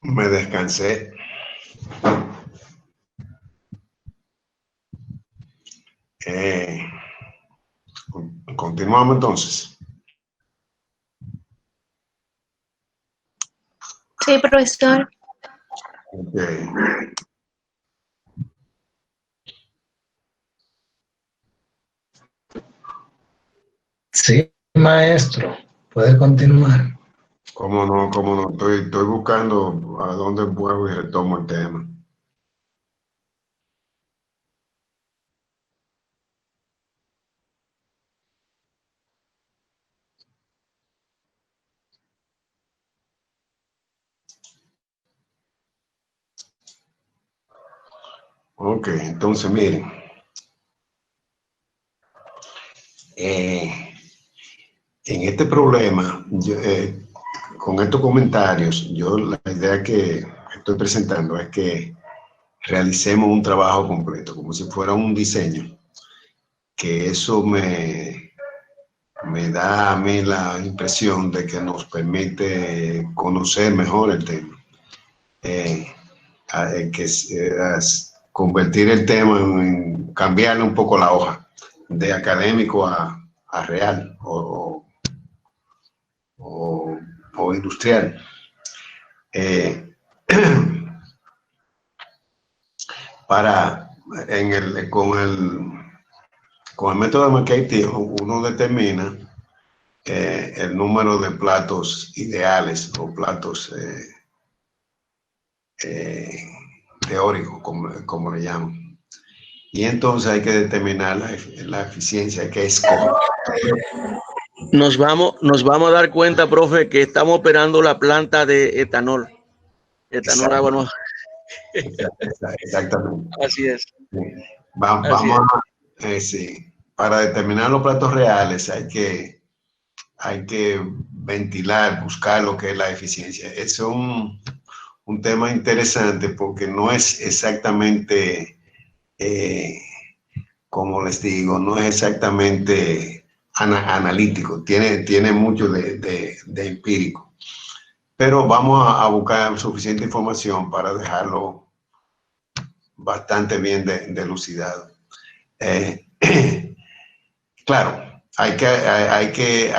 Me descansé. Continuamos entonces. Sí, profesor. Okay. Sí, maestro, puede continuar. Cómo no. Estoy buscando a dónde vuelvo y retomo el tema. Ok, entonces miren. En este problema, con estos comentarios, la idea que estoy presentando es que realicemos un trabajo completo, como si fuera un diseño, que eso me da a mí la impresión de que nos permite conocer mejor el tema. Convertir el tema en cambiarle un poco la hoja de académico a real o industrial. Con el método de McKay, uno determina el número de platos ideales o platos teóricos, como le llaman. Y entonces hay que determinar la eficiencia, que es Nos vamos a dar cuenta, profe, que estamos operando la planta de etanol. Etanol agua no. Exactamente. Así es. Vamos a, sí, para determinar los platos reales hay que ventilar, buscar lo que es la eficiencia. Es un tema interesante porque no es exactamente, como les digo, no es exactamente analítico, tiene mucho de empírico. Pero vamos a buscar suficiente información para dejarlo bastante bien delucidado. Claro, hay que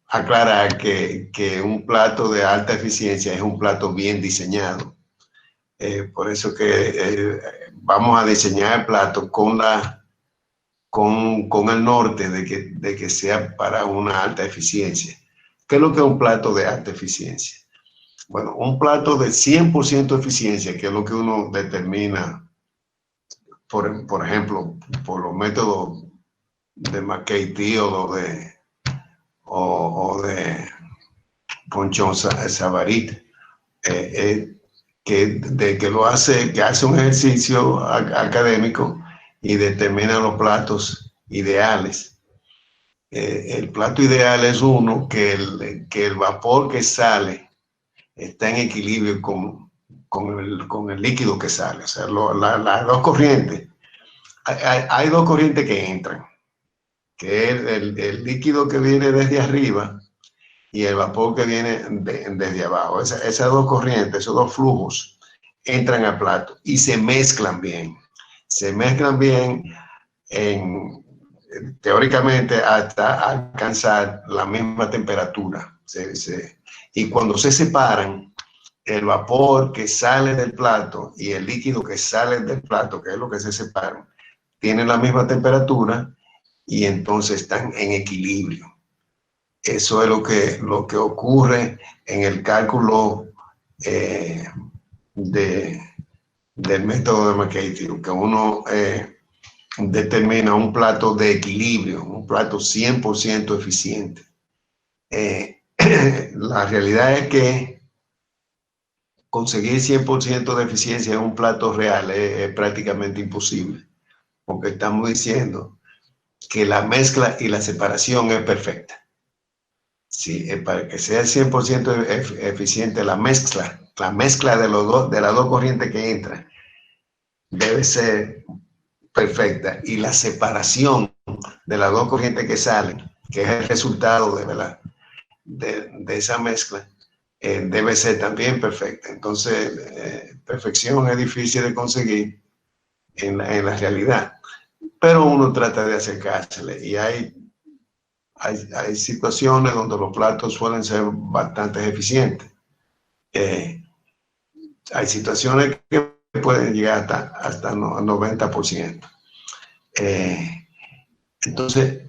aclarar que un plato de alta eficiencia es un plato bien diseñado. Por eso que vamos a diseñar el plato con el norte de que sea para una alta eficiencia. ¿Qué es lo que es un plato de alta eficiencia? Bueno, un plato de 100% eficiencia, que es lo que uno determina, por ejemplo, por los métodos de McKay o de Ponchón Savarit, que hace un ejercicio académico y determina los platos ideales. El plato ideal es uno que el vapor que sale está en equilibrio con el líquido que sale. O sea, las dos corrientes. Hay dos corrientes que entran, que es el líquido que viene desde arriba y el vapor que viene desde abajo. Esas dos corrientes, esos dos flujos, entran al plato y se mezclan bien. Se mezclan bien teóricamente hasta alcanzar la misma temperatura. Y cuando se separan, el vapor que sale del plato y el líquido que sale del plato, que es lo que se separan, tienen la misma temperatura y entonces están en equilibrio. Eso es lo que ocurre en el cálculo del método de McKay, que uno determina un plato de equilibrio, un plato 100% eficiente. La realidad es que conseguir 100% de eficiencia en un plato real es prácticamente imposible, porque estamos diciendo que la mezcla y la separación es perfecta. Sí, para que sea 100% eficiente la mezcla de las dos corrientes que entran debe ser perfecta, y la separación de las dos corrientes que salen, que es el resultado de esa mezcla, debe ser también perfecta. Entonces, perfección es difícil de conseguir en la realidad, pero uno trata de acercársele, y hay situaciones donde los platos suelen ser bastante eficientes. Hay situaciones que pueden llegar hasta 90%. Entonces,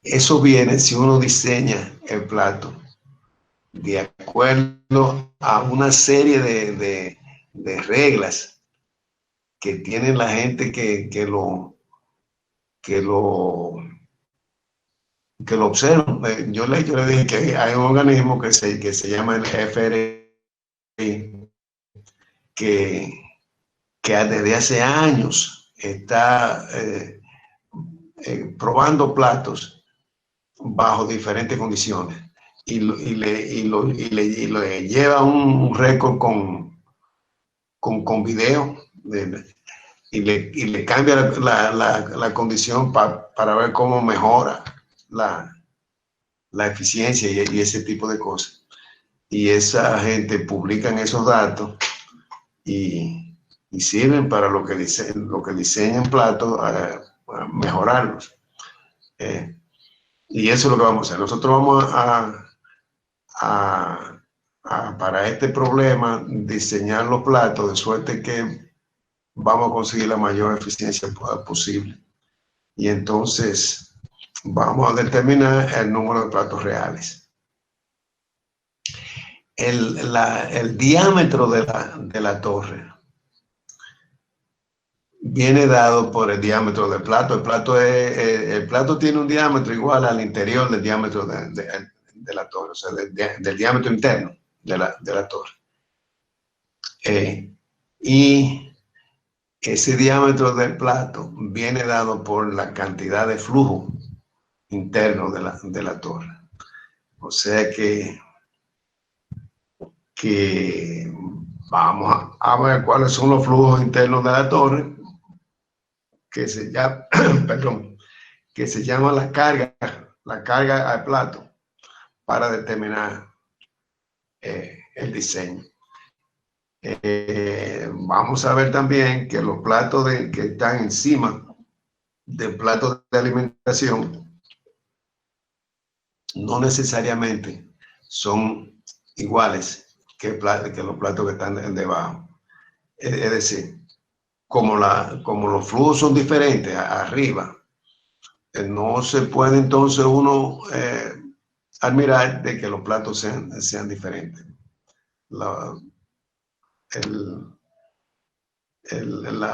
eso viene si uno diseña el plato de acuerdo a una serie de reglas que tiene la gente que lo observa. Yo le dije que hay un organismo que se llama el FRI, que desde hace años está probando platos bajo diferentes condiciones, y le lleva un récord con video, y le cambia la condición para ver cómo mejora la eficiencia y ese tipo de cosas. Y esa gente publican esos datos y sirven para lo que diseñan platos, a mejorarlos. Y eso es lo que vamos a hacer. Nosotros vamos para este problema, diseñar los platos de suerte que vamos a conseguir la mayor eficiencia posible. Y entonces vamos a determinar el número de platos reales. El diámetro de la torre viene dado por el diámetro del plato. El plato tiene un diámetro igual al interior del diámetro de la torre, o sea, del diámetro interno de la torre. Y ese diámetro del plato viene dado por la cantidad de flujo interno de la torre. O sea que vamos a ver cuáles son los flujos internos de la torre, que se llama, que se llama la carga al plato, para determinar el diseño. Vamos a ver también que los platos que están encima del plato de alimentación no necesariamente son iguales que los platos que están debajo. Es decir, como los flujos son diferentes arriba, no se puede entonces uno admirar de que los platos sean diferentes. El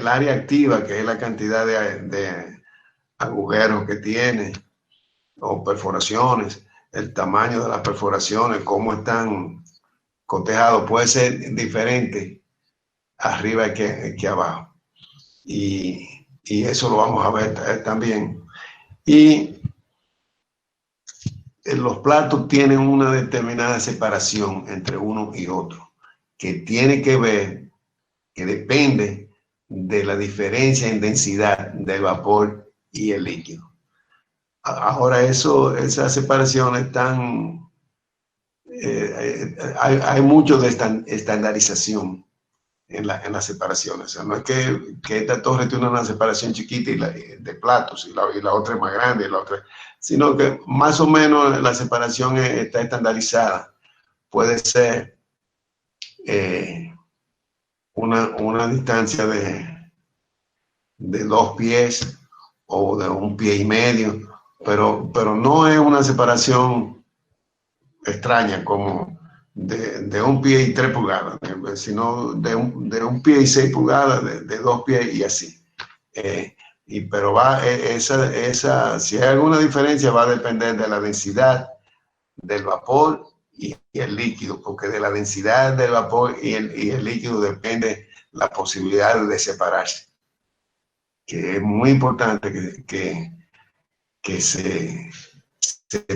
área activa, que es la cantidad de agujeros que tiene o perforaciones, el tamaño de las perforaciones, cómo están cotejados, puede ser diferente arriba que abajo, y eso lo vamos a ver también. Y los platos tienen una determinada separación entre uno y otro, que tiene que ver, que depende de la diferencia en densidad del vapor y el líquido. Ahora esas separaciones están, hay mucho de estandarización en las separaciones. O sea, no es que esta torre tiene una separación chiquita de platos, y la otra es más grande, sino que más o menos la separación está estandarizada. Puede ser una distancia de 2 pies o de 1,5 pies, pero no es una separación extraña como de 1 pie y 3 pulgadas, sino de 1 pie y 6 pulgadas, de 2 pies y así. Pero si hay alguna diferencia, va a depender de la densidad del vapor y el líquido, porque de la densidad del vapor y el líquido depende la posibilidad de separarse, que es muy importante que se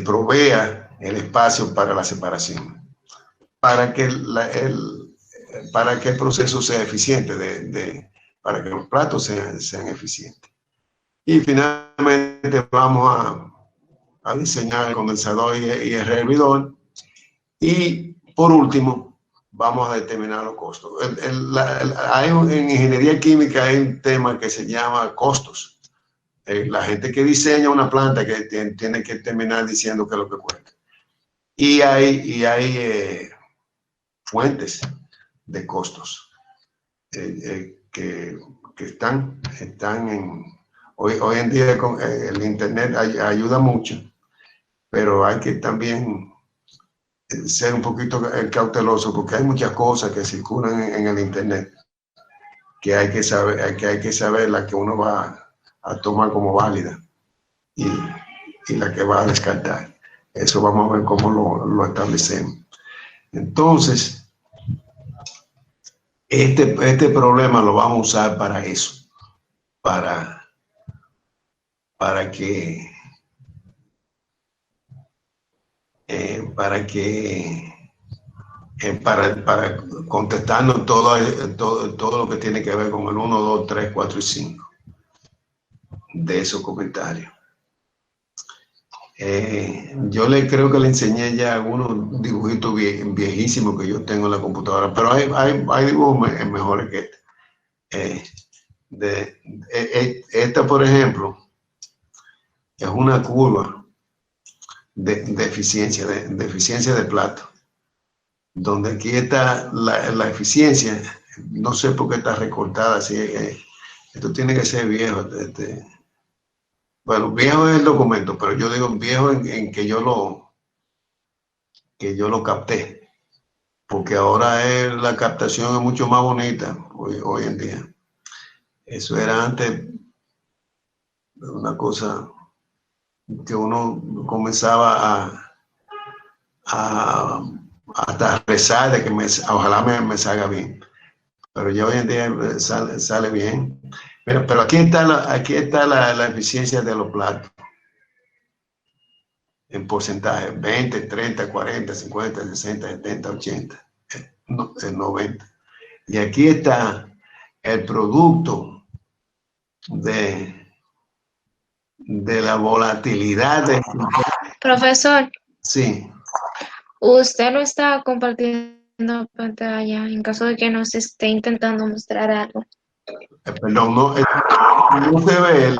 provea el espacio para la separación, para que el proceso sea eficiente, para que los platos sean eficientes. Y finalmente vamos a diseñar el condensador y el hervidor. Y por último, vamos a determinar los costos. En ingeniería química hay un tema que se llama costos. La gente que diseña una planta que tiene que terminar diciendo qué es lo que cuesta. Y hay fuentes de costos que están hoy en día con el internet ayuda mucho, pero hay que también ser un poquito cauteloso porque hay muchas cosas que circulan en el internet que hay que saber la que uno va a tomar como válida y la que va a descartar. Eso vamos a ver cómo lo establecemos. Entonces, este problema lo vamos a usar para eso, para contestarnos todo lo que tiene que ver con el 1, 2, 3, 4 y 5 de esos comentarios. Yo creo que le enseñé ya algunos dibujitos viejísimos que yo tengo en la computadora, pero hay dibujos mejores que este. Esta, por ejemplo, es una curva de eficiencia de plato, donde aquí está la eficiencia. No sé por qué está recortada así. Esto tiene que ser viejo. Bueno, viejo es el documento, pero yo digo viejo en que yo lo capté, porque ahora la captación es mucho más bonita hoy en día. Eso era antes una cosa que uno comenzaba hasta rezar de que ojalá me salga bien, pero ya hoy en día sale bien. Pero aquí está la eficiencia de los platos en porcentaje: 20, 30, 40, 50, 60, 70, 80, 90. Y aquí está el producto de la volatilidad de... Profesor, Sí. usted no está compartiendo pantalla en caso de que nos esté intentando mostrar algo. Perdón, no se ve.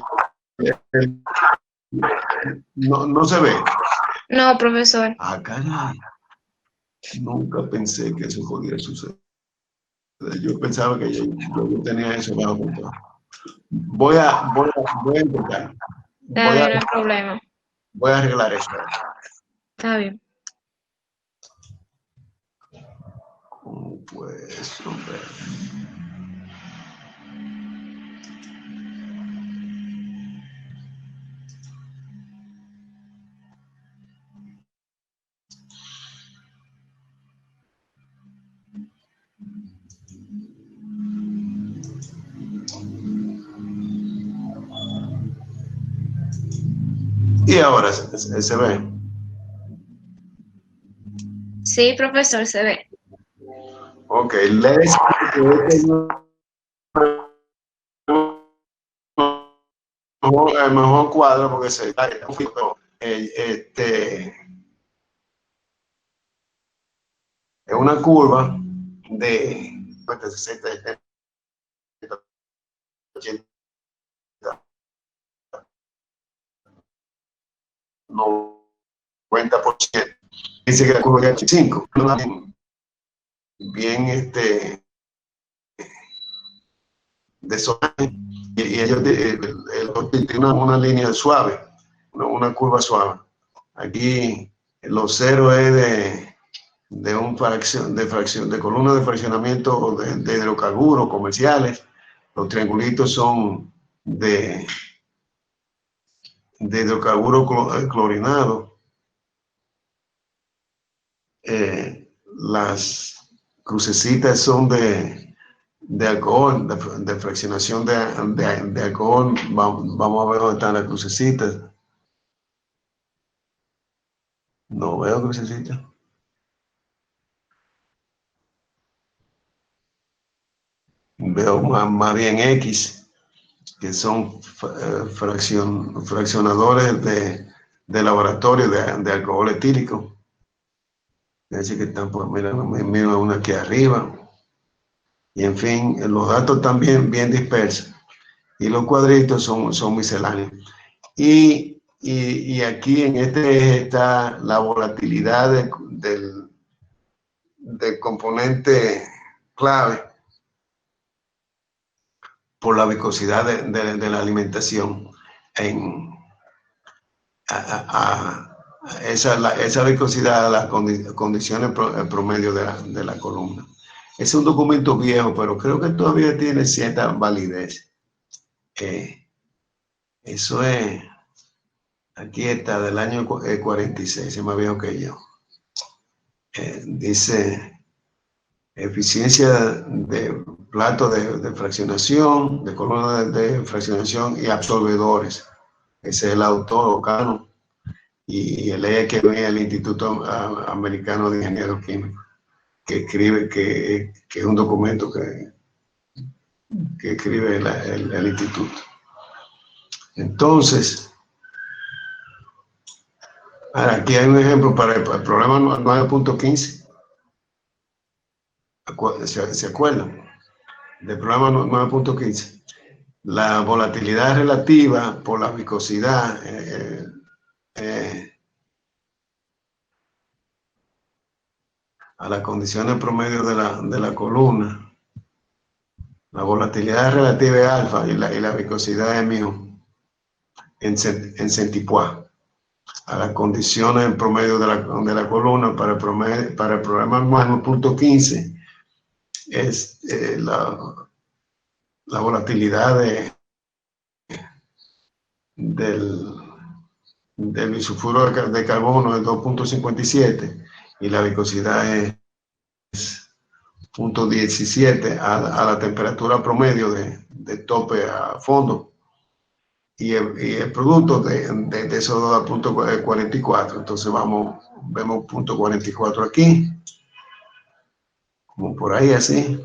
No se ve. No, profesor. Ah, caray. Nunca pensé que eso podía suceder. Yo pensaba que yo tenía eso bajo control. Voy a intentar. Está bien, no hay problema. Voy a arreglar eso. Está bien. Pues, hombre. Y ahora se ve. Sí, profesor, se ve. Ok, el mejor cuadro porque se es una curva de 60, 70, 80, 90%. Dice que la curva de 85, bien desonante, y ellos tienen una línea suave, una curva suave. Aquí los ceros es de columna de fraccionamiento de hidrocarburos comerciales. Los triangulitos son de hidrocarburo clorinado. Las crucecitas son de alcohol, de fraccionación de alcohol. Vamos a ver dónde están las crucecitas. No veo crucecitas. Veo más bien X, que son fraccionadores de laboratorio de alcohol etílico. Así que están, pues, mira una aquí arriba. Y en fin, los datos están bien dispersos. Y los cuadritos son misceláneos. Y aquí en este eje está la volatilidad del componente clave por la viscosidad de la alimentación. Esa viscosidad a las condiciones promedio de la columna. Es un documento viejo, pero creo que todavía tiene cierta validez. Eso es, aquí está, del año 46, es más viejo que yo. Dice, eficiencia de platos de fraccionación, de columnas de fraccionación y absorbedores. Ese es el autor Ocano y el ley que viene del Instituto Americano de Ingenieros Químicos, que escribe, que es un documento que escribe el instituto. Entonces, ahora aquí hay un ejemplo para el problema 9.15. ¿Se acuerdan del problema 9.15? La volatilidad relativa por la viscosidad a las condiciones promedio de la columna. La volatilidad relativa es alfa y la viscosidad es mu en centipois. A las condiciones en promedio de la columna para el problema 9.15 es la volatilidad del bisulfuro de carbono es 2.57 y la viscosidad es 0.17 a la temperatura promedio de tope a fondo. Y el producto de esos dos a 0.44. Entonces vemos 0.44 aquí, como por ahí así,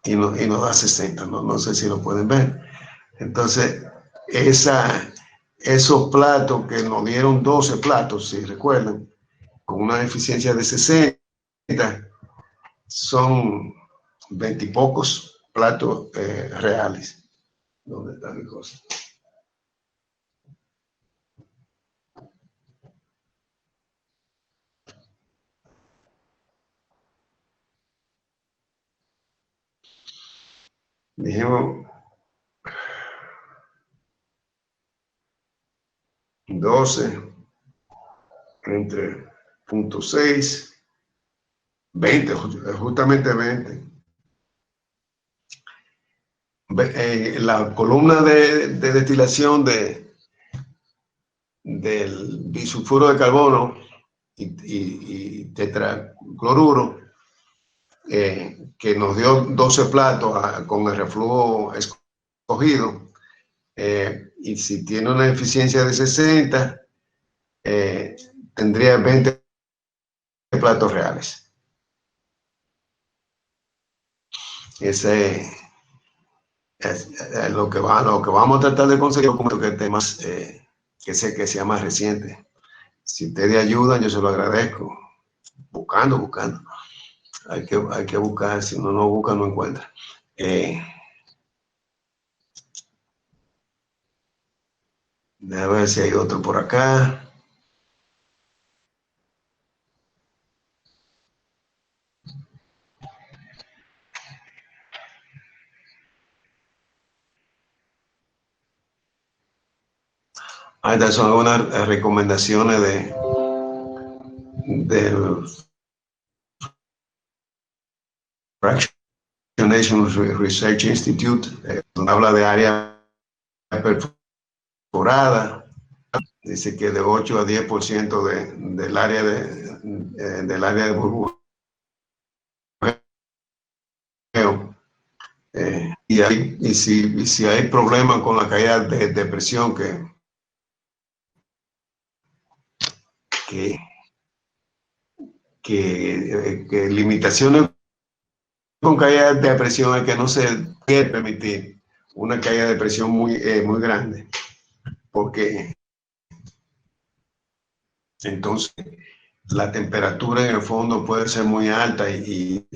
y nos da 60, no sé si lo pueden ver. Entonces, esos platos que nos dieron 12 platos, si recuerdan, con una eficiencia de 60, son 20 y pocos platos reales. ¿Dónde está mi cosa? Dijimos 12 entre 0.6, 20, justamente 20. La columna de destilación del bisulfuro de carbono y tetracloruro, que nos dio 12 platos con el reflujo escogido, y si tiene una eficiencia de 60, tendría 20 platos reales. Ese es lo que vamos a tratar de conseguir, como que temas que sea más reciente. Si ustedes ayudan, yo se lo agradezco. Buscando. Hay que buscar, si uno no busca, no encuentra. Déjame ver si hay otro por acá. Estas son algunas recomendaciones del Fractionation Research Institute, donde habla de área perforada. Dice que de 8 a 10% del área de burbujeo. Y si hay problemas con la caída de presión que limitaciones con caída de presión es que no se puede permitir una caída de presión muy grande. porque entonces la temperatura en el fondo puede ser muy alta y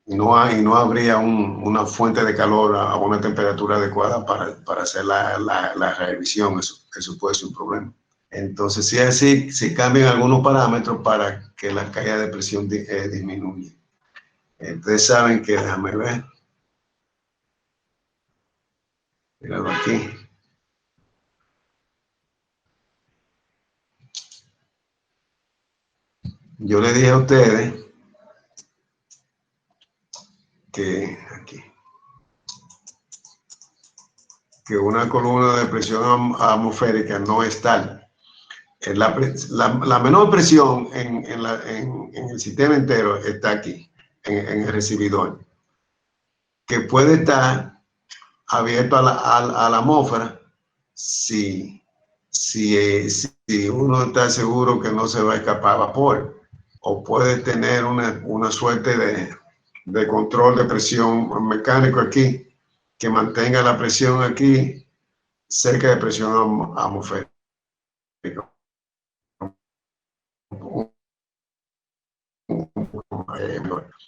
no habría una fuente de calor a una temperatura adecuada para hacer la revisión. Eso puede ser un problema. Entonces, si es así, se cambian algunos parámetros para que la caída de presión disminuya. Ustedes saben que, déjame ver, míralo aquí. Yo le dije a ustedes que una columna de presión atmosférica no es tal. La menor presión en el sistema entero está aquí, en el recibidor, que puede estar abierto a la atmósfera si uno está seguro que no se va a escapar vapor, o puede tener una suerte de control de presión mecánico aquí, que mantenga la presión aquí cerca de presión atmosférica.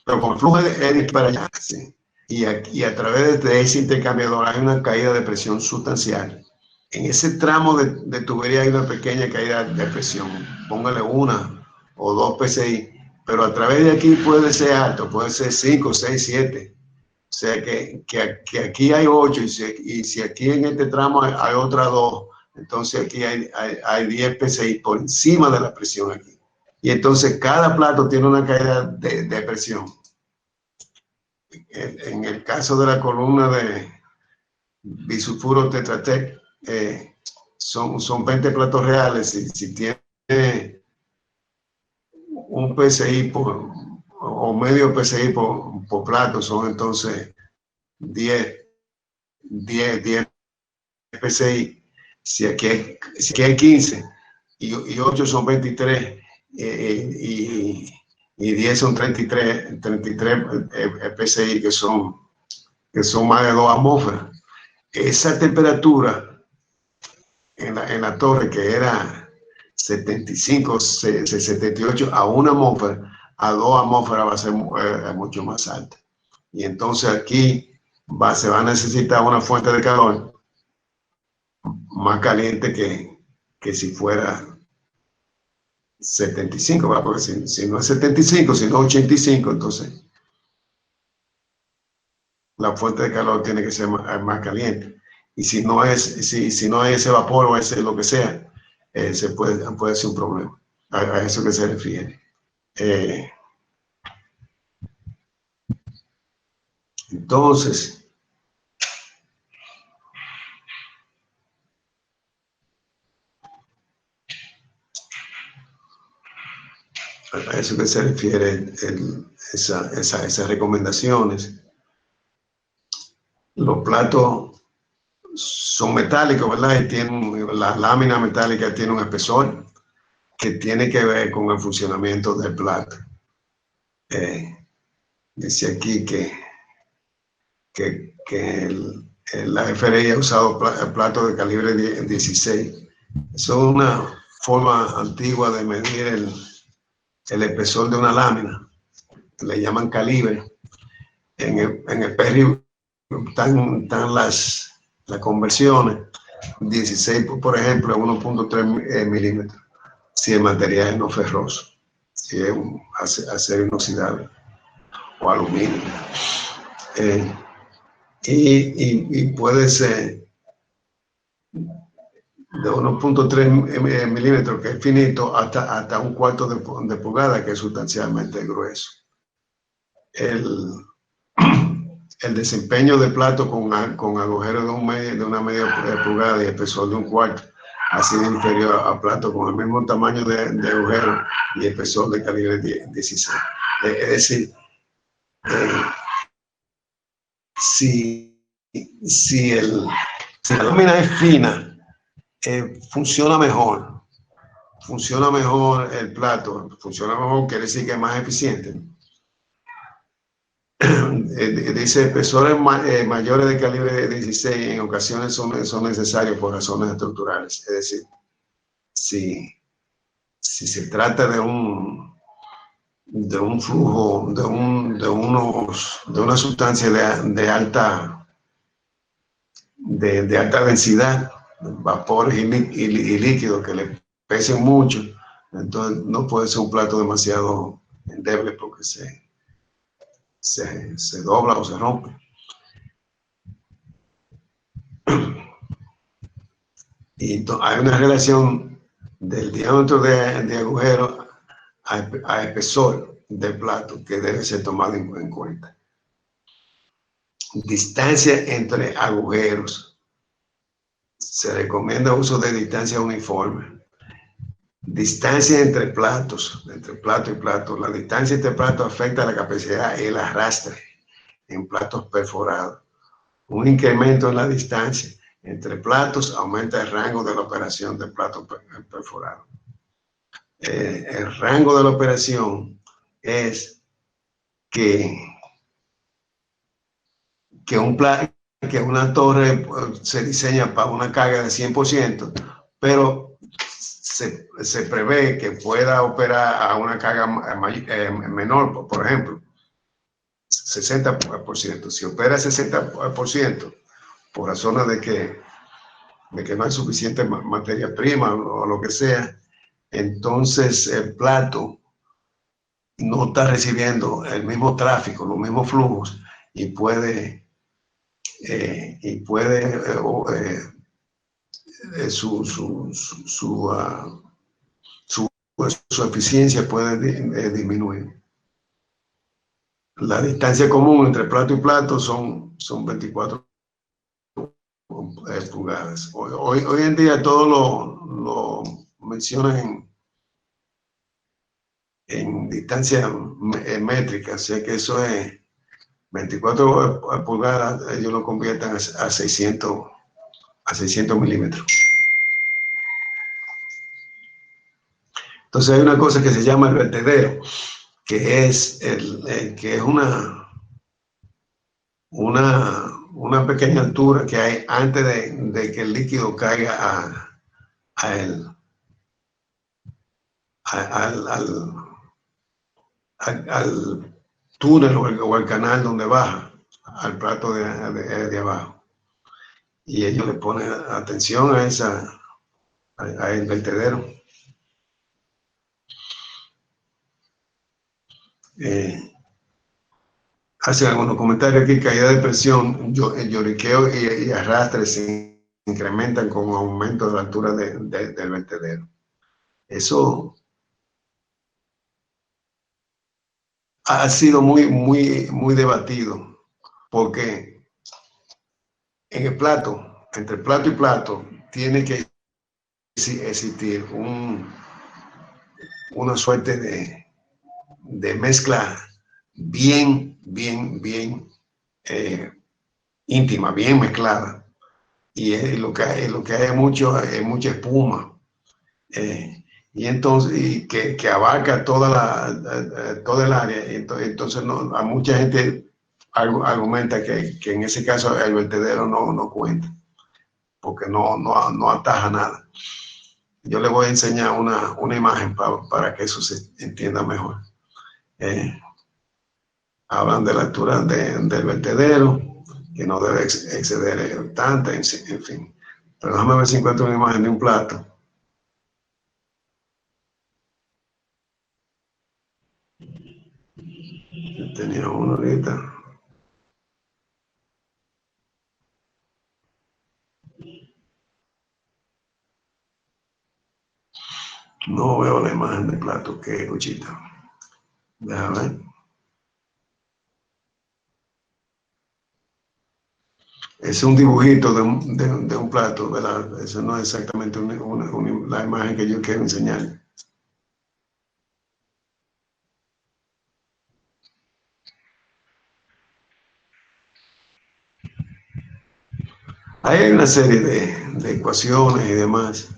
Pero con flujo de para allá, sí. Y a través de ese intercambiador hay una caída de presión sustancial. En ese tramo de tubería hay una pequeña caída de presión. Póngale 1 o 2 PSI, pero a través de aquí puede ser alto, puede ser 5, 6, 7. O sea que aquí hay 8 y si aquí en este tramo hay otra 2, entonces aquí hay 10 PSI por encima de la presión aquí. Y entonces cada plato tiene una caída de presión. En el caso de la columna de bisulfuro Tetratec, son 20 platos reales. Si tiene un PSI o medio PSI por plato, son entonces 10 PSI. Si aquí hay 15 y 8 son 23 y 10 son 33 PSI, que son más de 2 atmósferas. Esa temperatura en la torre, que era 75, 78 a 1 atmósfera, a 2 atmósferas va a ser mucho más alta. Y entonces aquí se va a necesitar una fuente de calor más caliente que si fuera 75, ¿verdad? Porque si no es 75, si no es 85, entonces la fuente de calor tiene que ser más caliente. Y si no es ese vapor o ese lo que sea, puede ser un problema. A eso que se refiere. Entonces, a eso que se refiere esas recomendaciones. Los platos son metálicos, ¿verdad? Y la lámina metálica tiene un espesor que tiene que ver con el funcionamiento del plato. Dice aquí que la FRI ha usado platos de calibre 16. Eso es una forma antigua de medir el espesor de una lámina. Le llaman calibre. En el PERRI están las conversiones. 16, por ejemplo, 1.3 milímetros, si el material es no ferroso, si es acero inoxidable o aluminio. Y puede ser de 1.3 milímetros, que es finito, hasta 1/4 de pulgada, que es sustancialmente grueso. El desempeño de plato con agujeros de una media pulgada y espesor de 1/4 ha sido inferior a plato con el mismo tamaño de agujero y espesor de calibre 16. Es decir, si la lámina es fina, funciona mejor el plato, funciona mejor, quiere decir que es más eficiente. Dice, espesores mayores de calibre de 16 en ocasiones son necesarios por razones estructurales. Es decir, si se trata de un flujo, de una sustancia de alta densidad, vapores y líquidos que le pesen mucho, entonces no puede ser un plato demasiado endeble porque se dobla o se rompe. Y hay una relación del diámetro de agujero a espesor del plato que debe ser tomado en cuenta. Distancia entre agujeros. Se recomienda uso de distancia uniforme. Distancia entre platos, entre plato y plato. La distancia entre platos afecta la capacidad y el arrastre en platos perforados. Un incremento en la distancia entre platos aumenta el rango de la operación del plato perforado. El rango de la operación es que una torre se diseña para una carga de 100%, pero se prevé que pueda operar a una carga menor, por ejemplo, 60%. Si opera 60%, por razones de que no hay suficiente materia prima o lo que sea, entonces el plato no está recibiendo el mismo tráfico, los mismos flujos y puede su eficiencia puede disminuir. La distancia común entre plato y plato son 24 pulgadas. Hoy en día todo lo mencionan en distancia métrica, o sea que eso es 24 pulgadas, ellos lo convierten a 600 milímetros. Entonces hay una cosa que se llama el vertedero, que es una pequeña altura que hay antes de que el líquido caiga al túnel o al canal donde baja al plato de abajo. Y ellos le ponen atención a el vertedero. Hacen algunos comentarios aquí: caída de presión, lloriqueo y arrastre se incrementan con aumento de la altura del vertedero. Eso ha sido muy debatido, porque en el plato, entre plato y plato, tiene que existir una suerte de mezcla bien íntima, bien mezclada. Y lo que hay es mucha espuma. Y entonces que abarca toda el área. Entonces a mucha gente argumenta que en ese caso el vertedero no cuenta, porque no ataja nada. Yo le voy a enseñar una imagen para que eso se entienda mejor. Hablan de la altura del vertedero, que no debe exceder tanta, en fin. Pero déjame ver si encuentro una imagen de un plato. Tenía uno ahorita. No veo la imagen del plato, que cuchita. Déjame ver. Es un dibujito de un plato, ¿verdad? Eso no es exactamente la imagen que yo quiero enseñar. Hay una serie de ecuaciones y demás.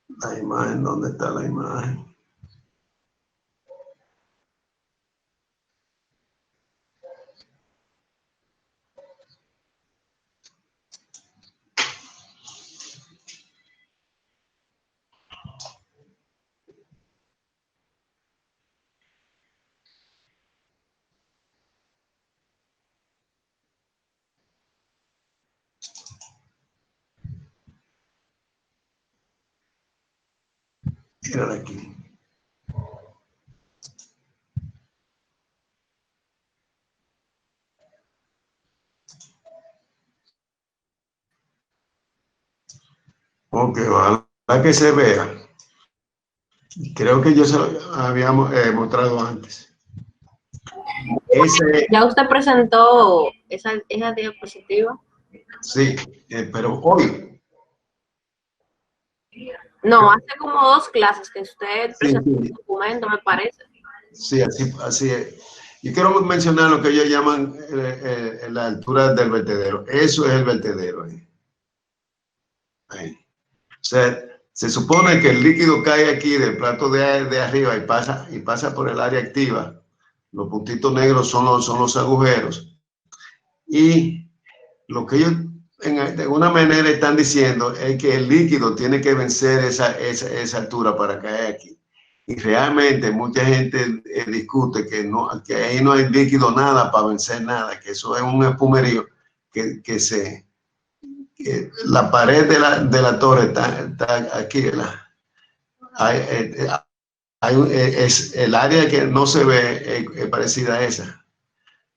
La imagen, ¿dónde está la imagen? Mírala aquí. Ok, ojalá que se vea. Creo que yo se lo había mostrado antes. ¿Ya usted presentó esa diapositiva? Sí, pero hoy. No, hace como 2 clases que usted Sí, presentó sí. un documento, me parece. Sí, así es. Y quiero mencionar lo que ellos llaman la altura del vertedero. Eso es el vertedero. Ahí. O sea, se supone que el líquido cae aquí del plato de arriba y pasa por el área activa. Los puntitos negros son los agujeros. Y lo que ellos de alguna manera están diciendo es que el líquido tiene que vencer esa altura para caer aquí. Y realmente mucha gente discute que ahí no hay líquido nada para vencer nada, que eso es un espumerío que la pared de la torre está aquí, ¿verdad? Es el área que no se ve es parecida a esa.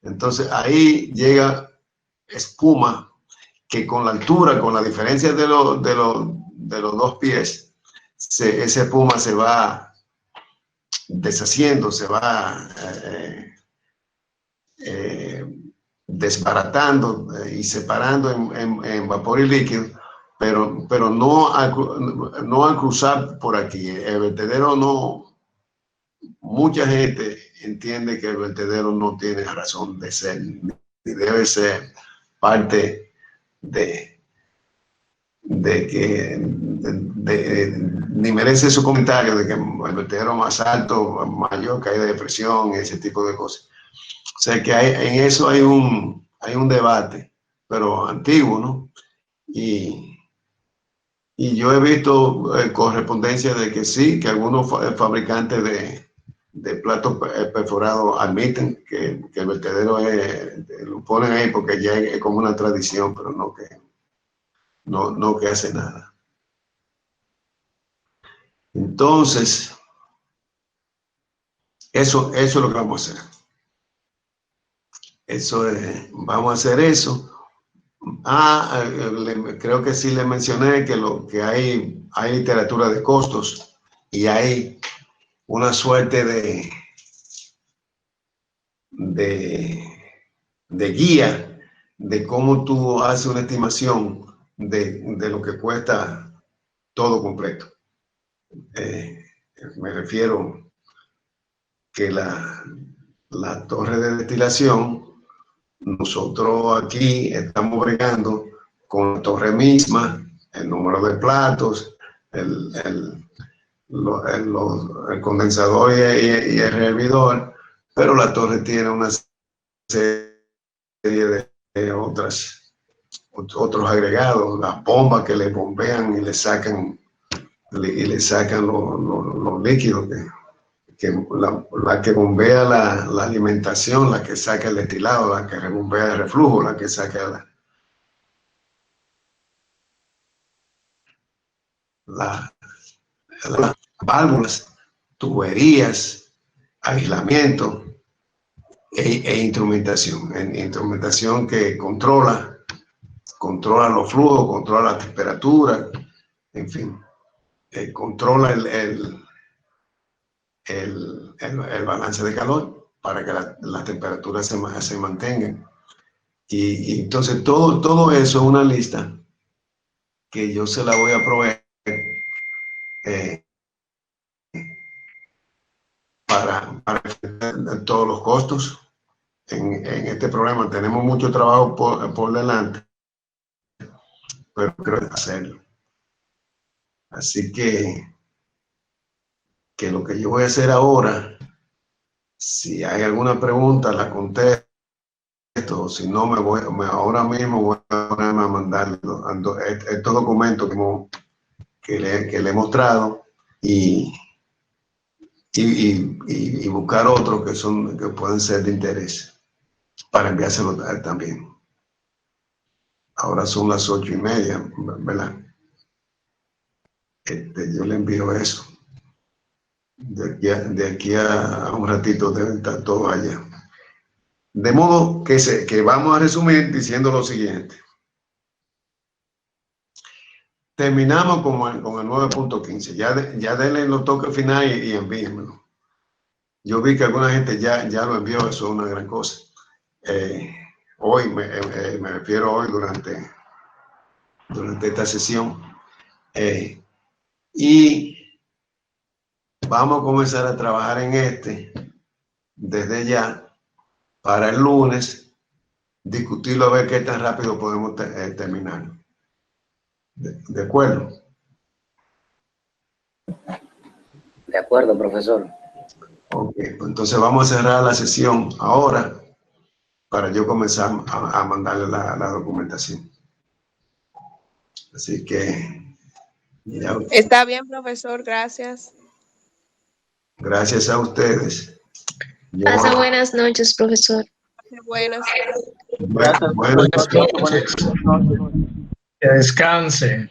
Entonces ahí llega espuma que con la altura, con la diferencia de los 2 pies, esa espuma se va deshaciendo, se va desbaratando y separando en vapor y líquido, pero no al cruzar por aquí. El vertedero no, mucha gente entiende que el vertedero no tiene razón de ser, ni debe ser parte ni merece su comentario de que el vertedero más alto, mayor caída de presión, ese tipo de cosas. O sea que en eso hay un debate, pero antiguo, ¿no? Y yo he visto correspondencia de que sí, que algunos fabricantes de platos perforados admiten que el vertedero lo ponen ahí porque ya es como una tradición, pero no que hace nada. Entonces, eso es lo que vamos a hacer. Vamos a hacer eso. Creo que sí le mencioné que hay literatura de costos y hay una suerte de guía de cómo tú haces una estimación de lo que cuesta todo completo. Me refiero que la torre de destilación, nosotros aquí estamos bregando con la torre misma, el número de platos, el condensador y el hervidor, pero la torre tiene una serie de otros agregados, las bombas que le bombean y le sacan los líquidos, la que bombea la alimentación, la que saca el destilado, la que bombea el reflujo, la que saca las válvulas, tuberías, aislamiento e instrumentación. Instrumentación que controla los flujos, controla la temperatura, en fin, controla el balance de calor para que las temperaturas se mantengan. Y entonces todo eso es una lista que yo se la voy a proveer para todos los costos. En este programa tenemos mucho trabajo por delante, pero creo hacerlo. Así que lo que yo voy a hacer ahora, si hay alguna pregunta, la contesto. Si no, ahora mismo voy a ponerme a mandar estos documentos que le he mostrado y buscar otros que pueden ser de interés para enviárselo también. Ahora son las 8:30, ¿verdad? Yo le envío eso. de aquí a un ratito deben estar todos allá. De modo que vamos a resumir diciendo lo siguiente. Terminamos con el 9.15. Ya denle los toques finales y envíenmelo. Yo vi que alguna gente ya lo envió, eso es una gran cosa. Hoy, me refiero hoy durante esta sesión. Y vamos a comenzar a trabajar en desde ya para el lunes, discutirlo a ver qué tan rápido podemos terminar. ¿De acuerdo? De acuerdo, profesor. Ok, pues entonces vamos a cerrar la sesión ahora para yo comenzar a mandarle la documentación. Así que... ya, Está bien, profesor, gracias. gracias a ustedes. Pasa buenas noches, profesor. Buenas. Buenas noches. Que descanse.